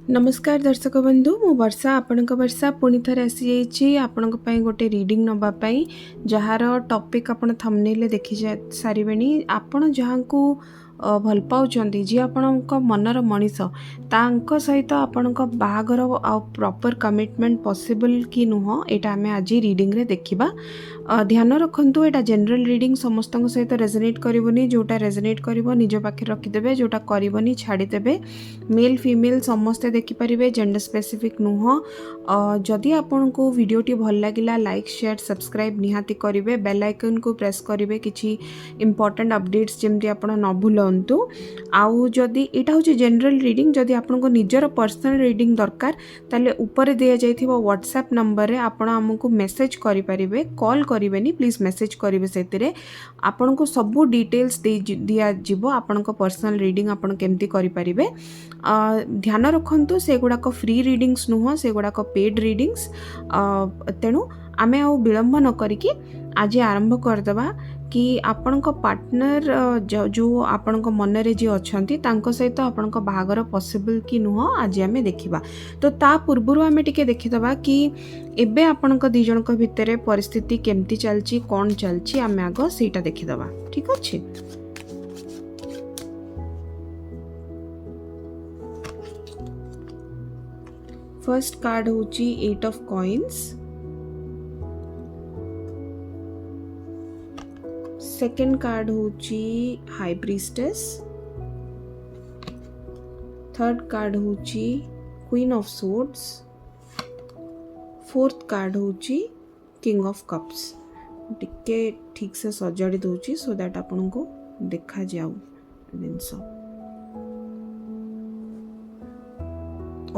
नमस्कार दर्शक बंधु मु वर्षा आपणक वर्षा पुणी थे आसी जाइए आपणक गोटे रीडिंग नवापाई जार टॉपिक आपण थंबनेल देखि सारे आपण जहाँ को भल पाउछंती जी आपणक मनर मनीष तांको सहित आपणक बाहागर आ प्रॉपर कमिटमेंट पॉसिबल कि नुह एटा आमे आज रीडिंग रे देखिबा। ध्यान रखंतु एटा जनरल रीडिंग समस्त सहित रेजोनेट करबनी जोटा रेजोनेट करबो निज पाखे रखिदेबे जोटा करबनी छाड़ी देबे। मेल फीमेल समस्ते देखिपारे जेंडर स्पेसिफिक नुह। जदि आपन को वीडियोटी भल लगिला लाइक शेयर सब्सक्राइब निहाती करेंगे बेल आइकन को प्रेस करेंगे किसी इंपोर्टेंट अपडेट्स जमती आप न भूलु। आउ जदि यहाँ हूँ जनरल रीडिंग जदि आपन को निजर पर्सनल रीडिंग दरकार ताले ऊपर दिया जाइथिबा व्हाट्सएप नंबर रे आपण हमको मेसेज करि परिबे कॉल करिवेनी प्लीज मेसेज करिवे सेतिरे आपन को सब डिटेल्स दिया जिवो आपन को पर्सनल रीडिंग आपन केमती करि परिबे। ध्यान रखंतु से गुड़ाक फ्री रीडिंग्स नुह से गुड़ाक पेड रीडिंग्स। तेणु आमे आ विलंब न करिकी आज आरंभ करदबा कि आपण पार्टनर जो आपण मन रे जी अछंती तांको सहित आपण बाहागर पॉसिबल कि नुह आज आमे देखिबा। तो ता पूर्वरु आमे टिके देखिदबा कि एबे आपण दी जनक भितरे परिस्थिति केमती चलची कोन चलची आमे आगो सेटा देखिदबा। ठीक अछि। फर्स्ट कार्ड होची 8 ऑफ कॉइन्स, सेकेंड कार्ड होची हाई प्रीस्टेस, थर्ड कार्ड होची queen of swords, fourth card होची किंग ऑफ कप्स। टिके ठीक से सजाड़ी दूची सो दैट आपन को देखा जाऊ जिनस।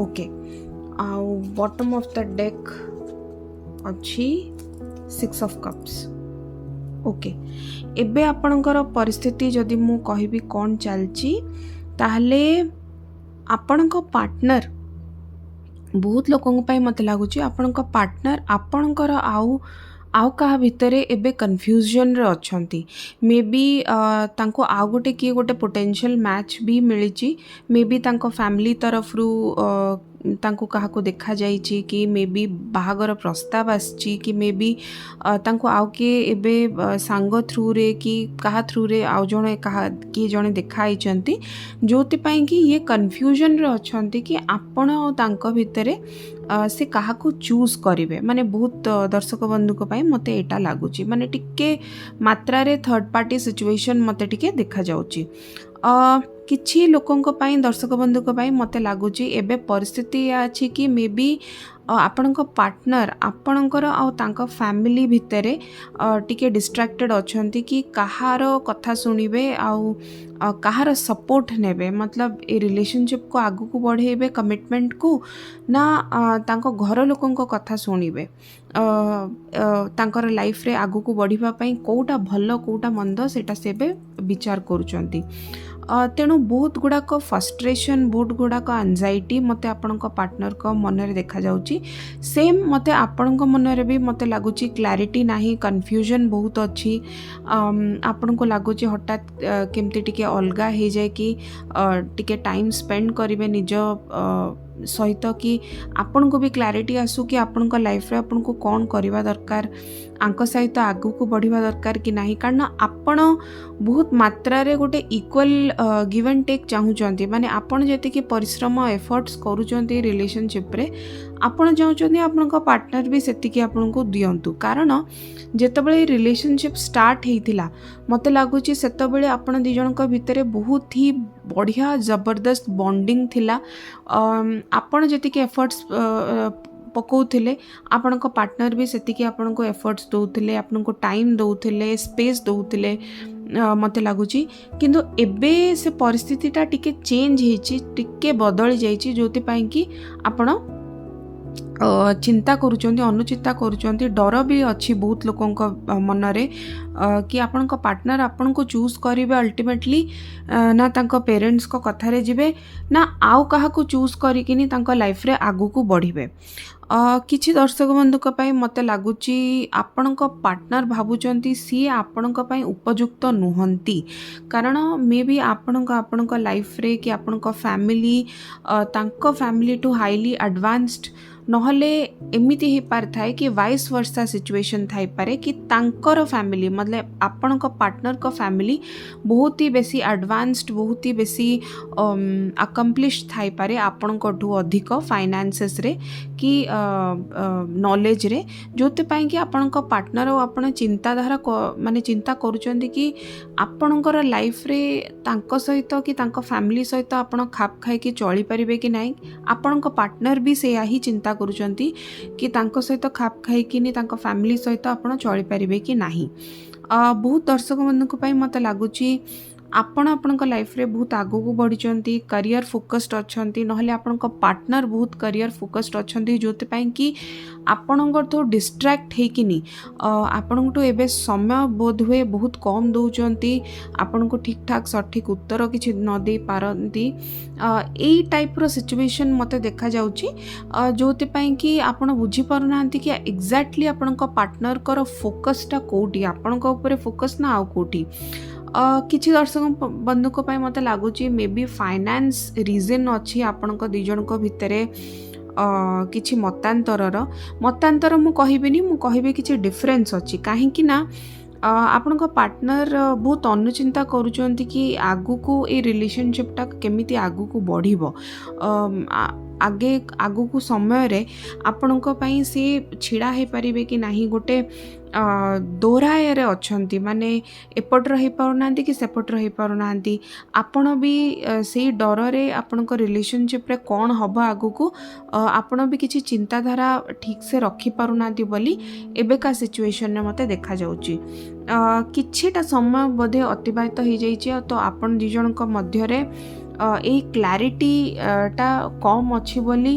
ओके आउ बॉटम ऑफ द डेक अच्छी 6 ऑफ कप्स। ओके एबे आपणकर परिस्थिति जदि मु कहबी कौन चलची ताहले आपणक पार्टनर बहुत लोकों पाई मत लागुची आपणक पार्टनर आपणकर आउ कहा भितरे एबे कन्फ्यूजन रे अछंती। मे बी तांको आउ गोटे किए गोटे पोटेंशियल मैच भी मिली मे बी तांको फैमिली तरफ रु तांको कहा को देखा जाइछि कि मे बी बाहागर प्रस्ताव आछि कि मे बी तांको आउ के एबे सांग थ्रू रे कि कहा थ्रू रे आउ जणे कहा कि जणे देखा आइचंती जोति पई कि ये कन्फ्यूजन रे अछंती कि आपण और तांको भितरे से कहा को चूज करिवे। माने बहुत दर्शक बंधु को पाई मते एटा लागुची माने टिके मात्रा रे थर्ड पार्टी सिचुएशन मते टिके देखा जाउची। किछि लोकों को पाई दर्शक बंधु को पाई मते लागुची एबे परिस्थिति अछि कि मे बी आपणक पार्टनर आपणकर आ तांको फैमिली भितरे टिके डिस्ट्रैक्टेड अछंती कि कहार कथा सुनिबे आउ कहार सपोर्ट नेबे मतलब ए रिलेशनशिप को आगु को बढ़ेबे कमिटमेंट को ना तांको घर लोकों को कथा सुनिबे तांकर लाइफ रे आगु को बढ़िबा पई कोउटा भलो कोउटा मंद सेटा सेबे विचार करूचंती। तेणु बहुत गुड़ाक फ्रस्ट्रेशन बहुत गुड़ाक एंजाइटी मते आपणक पार्टनर को मन रे देखा जाउची। सेम मते आपणक मन रे भी मते लागुची क्लैरिटी नाही कन्फ्यूजन बहुत अच्छी। आपणको लागुची हठात केमती टिके अलगा हे जाए कि टिके टाइम स्पेंड करिवे निज सहित कि आपन को भी क्लैरिटी आसू कि आपन को लाइफ रे आपन को कौन करवा दरकार आंक सहित आगु को बढ़िबा दरकार कि नाही। कारण आपन बहुत मात्रा रे गोटे इक्वल गिव एंड टेक चाहूचंती माने आपन जति कि परिश्रम एफर्ट्स करूचंती रिलेशनशिप रे आपन चाहूचंती आपन को पार्टनर भी सेति कि आपन को दियंतु। कारण जेतबेले रिलेशनशिप स्टार्ट हेतिला मते लागुची सेतबेले आपन दी जणक भितरे बहुत ही बढ़िया जबरदस्त बॉन्डिंग थिला। आपन जति कि एफर्ट्स पकाउथिले आपन को पार्टनर भी सेति कि आपन को एफर्ट्स दउथिले आपन को टाइम दउथिले स्पेस दउथिले मते लागुची। किंतु एबे से परिस्थितिटा टिके चेंज हेची टिके बदली जाइची जोति पई कि आपन चिंता करूचंती अनुचिंता करूचंती डर भी अच्छी बहुत लोकों मन रे कि आपण को पार्टनर आपण को चूज करिवे अल्टीमेटली ना तांको पेरेंट्स को कथा रे जिवे ना आउ कहा को चूज करिकिनी तांको लाइफ रे आगु को बढ़िबे। କିଛି ଦର୍ଶକ ବନ୍ଧୁଙ୍କ ପାଇଁ ମୋତେ ଲାଗୁଛି ଆପଣଙ୍କ ପାର୍ଟନର ଭାବୁଛନ୍ତି ସିଏ ଆପଣଙ୍କ ପାଇଁ ଉପଯୁକ୍ତ ନୁହନ୍ତି, କାରଣ ମେ ବି ଆପଣଙ୍କ ଲାଇଫରେ କି ଆପଣଙ୍କ ଫ୍ୟାମିଲି ତାଙ୍କ ଫ୍ୟାମିଲିଠୁ ହାଇଲି ଆଡ଼ଭାନ୍ସଡ, ନହେଲେ ଏମିତି ହେଇପାରିଥାଏ କି ଭାଇସ୍ ବର୍ଷା ସିଚୁଏସନ୍ ଥାଇପାରେ କି ତାଙ୍କର ଫ୍ୟାମିଲି ମତଲବ ଆପଣଙ୍କ ପାର୍ଟନରଙ୍କ ଫ୍ୟାମିଲି ବହୁତ ହି ବେଶୀ ଆଡ଼ଭାନ୍ସଡ, ବହୁତ ହି ବେଶୀ ଆକମ୍ପ୍ଲିଶ ଥାଇପାରେ ଆପଣଙ୍କଠୁ ଅଧିକ ଫାଇନାନ୍ସେସରେ କି ନଲେଜରେ, ଯେଉଁଥିପାଇଁ କି ଆପଣଙ୍କ ପାର୍ଟନର ଆଉ ଆପଣ ଚିନ୍ତାଧାରା ମାନେ ଚିନ୍ତା କରୁଛନ୍ତି କି ଆପଣଙ୍କର ଲାଇଫରେ ତାଙ୍କ ସହିତ କି ତାଙ୍କ ଫ୍ୟାମିଲି ସହିତ ଆପଣ ଖାପ ଖାଇକି ଚଳିପାରିବେ କି ନାହିଁ। ଆପଣଙ୍କ ପାର୍ଟନର ବି ସେଇଆ ହିଁ ଚିନ୍ତା କରୁଛନ୍ତି କି ତାଙ୍କ ସହିତ ଖାପ ଖାଇକିନି ତାଙ୍କ ଫ୍ୟାମିଲି ସହିତ ଆପଣ ଚଳିପାରିବେ କି ନାହିଁ। ବହୁତ ଦର୍ଶକ ବନ୍ଧୁଙ୍କ ପାଇଁ ମୋତେ ଲାଗୁଛି ଆପଣ ଆପଣଙ୍କ ଲାଇଫରେ ବହୁତ ଆଗକୁ ବଢ଼ିଛନ୍ତି, କ୍ୟାରିୟର ଫୋକସ୍ଡ ଅଛନ୍ତି, ନହେଲେ ଆପଣଙ୍କ ପାର୍ଟନର ବହୁତ କ୍ୟାରିୟର ଫୋକସ୍ଡ ଅଛନ୍ତି, ଯେଉଁଥିପାଇଁ କି ଆପଣଙ୍କଠୁ ଡିଷ୍ଟ୍ରାକ୍ଟ ହେଇକିନି ଆପଣଙ୍କଠୁ ଏବେ ସମୟ ବୋଧ ହୁଏ ବହୁତ କମ୍ ଦେଉଛନ୍ତି, ଆପଣଙ୍କୁ ଠିକ୍ ଠାକ୍ ସଠିକ୍ ଉତ୍ତର କିଛି ନ ଦେଇପାରନ୍ତି। ଏଇ ଟାଇପ୍ର ସିଚୁଏସନ୍ ମୋତେ ଦେଖାଯାଉଛି, ଯେଉଁଥିପାଇଁ କି ଆପଣ ବୁଝିପାରୁନାହାନ୍ତି କି ଏକ୍ଜାକ୍ଟଲି ଆପଣଙ୍କ ପାର୍ଟନରଙ୍କର ଫୋକସ୍ଟା କେଉଁଠି, ଆପଣଙ୍କ ଉପରେ ଫୋକସ୍ ନା ଆଉ କେଉଁଠି। କିଛି ଦର୍ଶକ ବନ୍ଧୁଙ୍କ ପାଇଁ ମୋତେ ଲାଗୁଛି ମେ ବି ଫାଇନାନ୍ସ ରିଜନ୍ ଅଛି ଆପଣଙ୍କ ଦୁଇ ଜଣଙ୍କ ଭିତରେ, କିଛି ମତାନ୍ତର ମୁଁ କହିବିନି, ମୁଁ କହିବି କିଛି ଡିଫରେନ୍ସ ଅଛି। କାହିଁକି ନା ଆପଣଙ୍କ ପାର୍ଟନର ବହୁତ ଅନୁଚିନ୍ତା କରୁଛନ୍ତି କି ଆଗକୁ ଏଇ ରିଲେସନସିପ୍ଟା କେମିତି ଆଗକୁ ବଢ଼ିବ, ଆଗକୁ ସମୟରେ ଆପଣଙ୍କ ପାଇଁ ସିଏ ଛିଡ଼ା ହେଇପାରିବେ କି ନାହିଁ, ଗୋଟେ ଦୋରାୟରେ ଅଛନ୍ତି, ମାନେ ଏପଟର ହେଇପାରୁନାହାନ୍ତି କି ସେପଟର ହେଇପାରୁନାହାନ୍ତି। ଆପଣ ବି ସେଇ ଡରରେ ଆପଣଙ୍କ ରିଲେସନସିପ୍ରେ କ'ଣ ହେବ ଆଗକୁ ଆପଣ ବି କିଛି ଚିନ୍ତାଧାରା ଠିକ୍ସେ ରଖିପାରୁନାହାନ୍ତି ବୋଲି ଏବେକା ସିଚୁଏସନରେ ମୋତେ ଦେଖାଯାଉଛି। କିଛିଟା ସମୟ ବୋଧେ ଅତିବାହିତ ହେଇଯାଇଛି, ତ ଆପଣ ଦୁଇ ଜଣଙ୍କ ମଧ୍ୟରେ ଏଇ କ୍ଲାରିଟିଟା କମ୍ ଅଛି ବୋଲି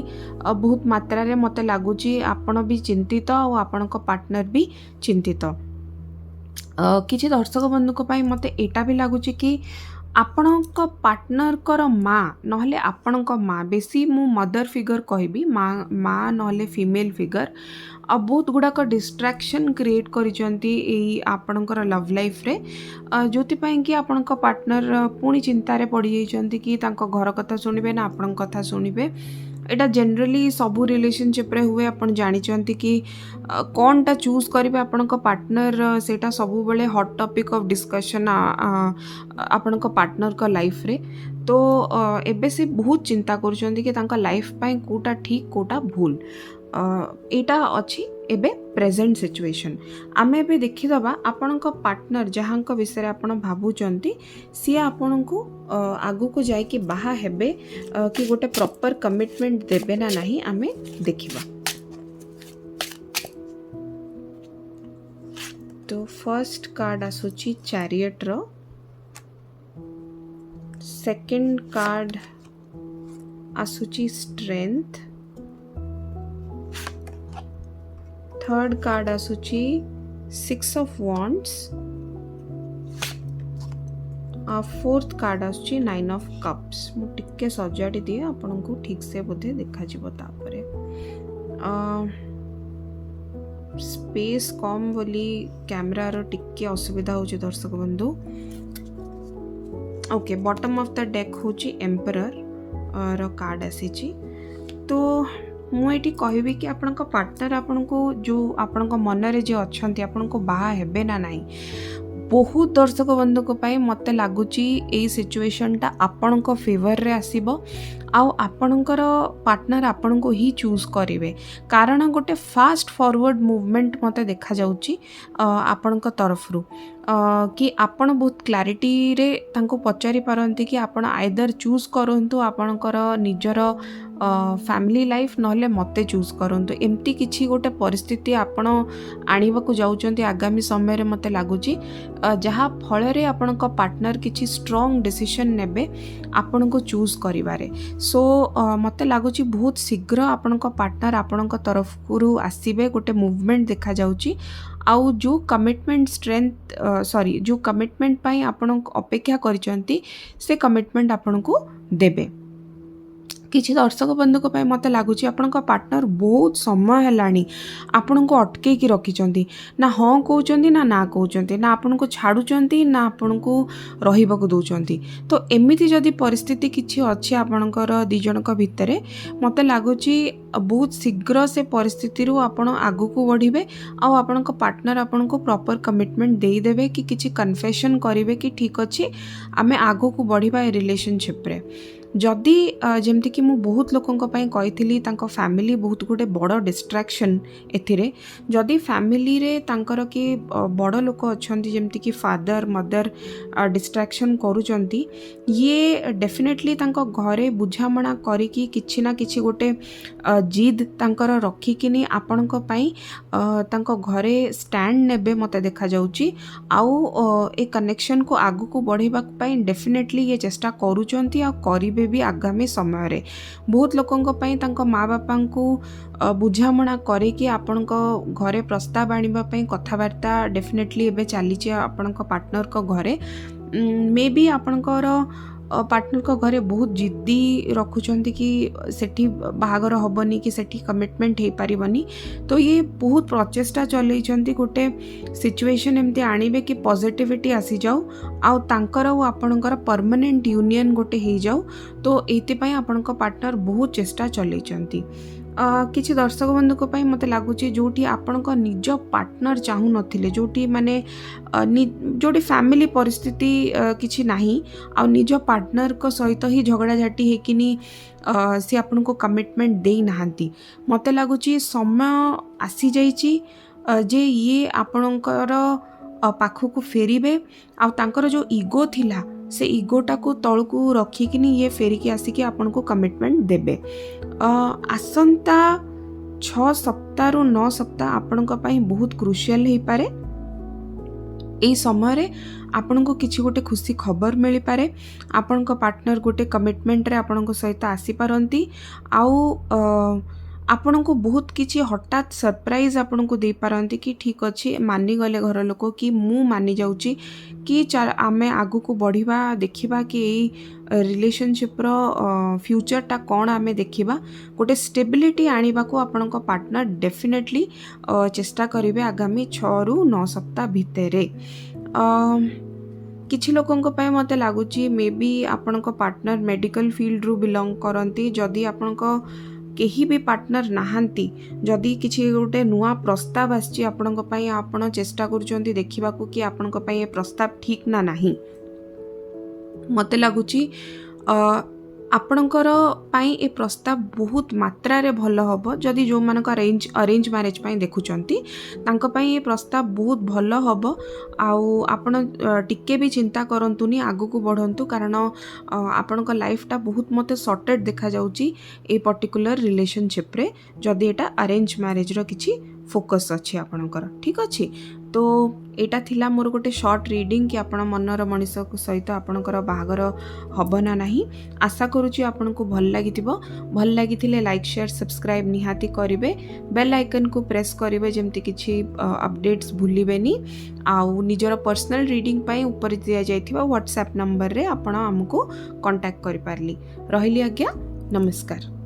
ବହୁତ ମାତ୍ରାରେ ମୋତେ ଲାଗୁଛି ଆପଣ ବି ଚିନ୍ତିତ ଆଉ ଆପଣଙ୍କ ପାର୍ଟନର ବି ଚିନ୍ତିତ। କିଛି ଦର୍ଶକ ବନ୍ଧୁଙ୍କ ପାଇଁ ମୋତେ ଏଇଟା ବି ଲାଗୁଛି କି ଆପଣଙ୍କ ପାର୍ଟନରଙ୍କର ମା ନହେଲେ ଆପଣଙ୍କ ମା, ବେଶୀ ମୁଁ ମଦର ଫିଗର କହିବି, ମା ନହେଲେ ଫିମେଲ ଫିଗର ବହୁତ ଗୁଡ଼ାକ ଡିଷ୍ଟ୍ରାକ୍ସନ୍ କ୍ରିଏଟ୍ କରିଛନ୍ତି ଏଇ ଆପଣଙ୍କର ଲଭ୍ ଲାଇଫ୍ରେ, ଯେଉଁଥିପାଇଁ କି ଆପଣଙ୍କ ପାର୍ଟନର ପୁଣି ଚିନ୍ତାରେ ପଡ଼ିଯାଇଛନ୍ତି କି ତାଙ୍କ ଘର କଥା ଶୁଣିବେ ନା ଆପଣଙ୍କ କଥା ଶୁଣିବେ। ଏଇଟା ଜେନେରାଲି ସବୁ ରିଲେସନସିପ୍ରେ ହୁଏ, ଆପଣ ଜାଣିଛନ୍ତି କି କ'ଣଟା ଚୁଜ୍ କରିବେ ଆପଣଙ୍କ ପାର୍ଟନର, ସେଇଟା ସବୁବେଳେ ହଟ୍ ଟପିକ୍ ଅଫ୍ ଡିସ୍କସନ୍ ଆପଣଙ୍କ ପାର୍ଟନରଙ୍କ ଲାଇଫ୍ରେ। ତ ଏବେ ସେ ବହୁତ ଚିନ୍ତା କରୁଛନ୍ତି କି ତାଙ୍କ ଲାଇଫ୍ ପାଇଁ କେଉଁଟା ଠିକ୍ କେଉଁଟା ଭୁଲ, ଏଇଟା ଅଛି ଏବେ ପ୍ରେଜେଣ୍ଟ ସିଚୁଏସନ୍। ଆମେ ଏବେ ଦେଖିଦେବା ଆପଣଙ୍କ ପାର୍ଟନର ଯାହାଙ୍କ ବିଷୟରେ ଆପଣ ଭାବୁଛନ୍ତି ସିଏ ଆପଣଙ୍କୁ ଆଗକୁ ଯାଇକି ବାହା ହେବେ କି ଗୋଟେ ପ୍ରପର୍ କମିଟମେଣ୍ଟ ଦେବେ ନା ନାହିଁ, ଆମେ ଦେଖିବା। ତ ଫର୍ଷ୍ଟ କାର୍ଡ଼ ଆସୁଛି ଚ୍ୟାରିଅଟ୍ର, ସେକେଣ୍ଡ କାର୍ଡ଼ ଆସୁଛି ଷ୍ଟ୍ରେଂଥ, थर्ड कार्ड आसुची 6 ऑफ wands, फोर्थ कार्ड आसुची 9 ऑफ कप्स। मु टिके सजाड़ी दिए आपनको ठीक से बोधे देखा जीवो तापरे स्पेस कम बोली कैमरा रो टिके असुविधा होची दर्शक बंधु। Okay, bottom of the deck होची एम्परर रो कार्ड आसीची। तो मुझे कहबी कि आपणको पार्टनर आपनको जो आपणको मनरे जे अच्छंती आपनको बाहा हेबे ना नहीं, बहुत दर्शक बंधुक मते लगुची ए सिचुएशनटा आपणको फेवर रे आसीबो आउ आपणकर पार्टनर आपणको ही चूज करेंगे, कारण गोटे फास्ट फॉरवर्ड मूवमेंट मते देखा जाउची आपणको तरफरु कि आपण बहुत क्लारिटी रे तांको पचारि पारंती कि आपण आइदर चूज करंतु आपणकर निजर फैमिली लाइफ नहले मते चूज करंतु, एमती किछि गोटे परिस्थिति आपण आनिबाकू जाउचंती आगामी समय रे मते लागुची, जहा फल रे आपणको पार्टनर किछि स्ट्रांग डिसीजन नेबे आपणको चूज करिवारे। सो मते लागुची बहुत शीघ्र आपणको पार्टनर आपणको तरफरु आसीबे, गोटे मूवमेंट देखा जाउची आउ जो कमिटमेंट स्ट्रेंथ जो कमिटमेंट पाई आपण अपेक्षा करिसंती से कमिटमेंट आपनको देबे। किछि दर्शक बंधुक मत लगुच आपण पार्टनर बहुत समय है आपण को अटकई रखिंट ना हाँ कहते ना ना कहते ना आपण को छाड़ुंट ना आपण को रही दौरान तो एमती जदि परिस्थिति किसी अच्छी आपणकर दिजणक भितर मत लगुच बहुत शीघ्र से परिस्थिति आपण आगु को बढ़े आपण पार्टनर आपण को प्रॉपर कमिटमेंट देदेवे कि किसी कन्फेशन करेंगे कि ठीक अच्छे आम आगु को बढ़ा रिलेशनशिप रे जदि जमती कि मु बहुत लोकों कही फैमिली बहुत गोटे बड़ डिस्ट्रैक्शन एथिरे जदि फैमिली रे तांकर कि बड़ लोक अच्छा जमती कि फादर मदर डिस्ट्रैक्शन करूचंती ये डेफिनेटली तांको घरे बुझामणा करिकी किछि ना किछि गोटे जिद तांकर रखिकिनी आपणक पई तांको घरे स्टैंड नेबे मते देखा जाउची आउ ए कनेक्शन को आगु को बढ़ेबा पई डेफिनेटली ये चेष्टा करूचंती आ करिवे भी आगामी समय रे बहुत लोकों पई तांको माँ बापा को बुझामणा करे कि आपण घरे प्रस्ताव आनिबा पई कथावार्ता डेफिनेटली एबे चली आपण पार्टनर को घरे मे बी आपणकर पार्टनर को घरे बहुत जिद्दी रखुंट कि सेठी बाहागर हबनी कि सेठी कमिटमेंट हो पारिबनी तो ये बहुत प्रचेष्टा चलैछंती गोटे सिचुएशन एमती आनिबे कि पॉजिटिविटी आसी जाऊ आउ तांकर और आपणकर परमानेंट यूनियन गोटे हो जाऊ तो एति पई आपणक पार्टनर बहुत चेष्टा चलैछंती किसी दर्शक बंधुक मत लगुच जोटी आपण निज पार्टनर चाहू नथिले जोटी माने जोटी फैमिली परिस्थिति किसी नाही आ निज पार्टनर को सहित ही झगड़ा झाटी हेकिनी सी आपण को कमिटमेंट देई नाहंती मत लगुच समय आसी जाइची जे ये आपणकर पाखक फेरिबे आ तांकर जो ईगो थिला से इगोटा को तल को रखिकिनी ये फेरिकी आसिकी आपन को कमिटमेंट देबे आसंता 6 सप्ताह रु 9 सप्ताह आपन को पई बहुत क्रुशियल हे पारे एई समय रे आपन को किछि गोटे खुशी खबर मिली पारे आपन को पार्टनर गोटे कमिटमेंट रे आपन को सहित आसी पारंती आउ आपण को बहुत किसी हठात सरप्राइज आपण को दे पारंती कि ठीक अच्छे मानी गले घर लोक कि मु मानी जाउची कि आमे आगु को बढ़िबा देखिबा कि रिलेशनशिप रो फ्यूचर टा कौन आमे देखिबा गोटे स्टेबिलिटी आनिबा को आपण को पार्टनर डेफिनेटली चेष्टा करिवे आगामी 6 रु 9 सप्ताह भितरे किछि लोकों को मते लागुची मे बी आपण को पार्टनर मेडिकल फील्ड रु बिलोंग करंती जदि आपण को केही भी पार्टनर नाहांती जदि किछि गोटे नुआ प्रस्ताव आछि आपन को पई आपण चेष्टा करूचंती देखिबा को कि आपन को पई ए प्रस्ताव ठीक ना नाही मते लागुची आपणकर पाई ए प्रस्ताव बहुत मात्रा रे भलो हबो जदि जो मानक अरेंज मैरिज पाई देखुचंती तांको पाई ए प्रस्ताव बहुत भलो हबो आउ आपण टिके भी चिंता करंतुनी आगु को बढ़ंतु कारण आपणक लाइफ टा बहुत मते सॉर्टेड देखा जाउची ए पर्टिकुलर रिलेशनशिप रे जदि एटा अरेंज मैरिज रो किछि फोकस अच्छी आपणकर ठीक अच्छी तो एटा थिला मोर गोटे शॉर्ट रीडिंग कि आपण मनर मनीष सहित आपणकर बाहागर हब ना नाही आशा करूची आपण को भल लागिथिले लाइक शेयर सब्सक्राइब निहाती करिवे बेल आइकन को प्रेस करिवे जेमति किछि अपडेट्स भूलिबेनी आउ निजर पर्सनल रीडिंग पाई ऊपर दिया जाइथिबा व्हाट्सएप नंबर रे आपण हमको कांटेक्ट करि पारली रहिली आज्ञा नमस्कार।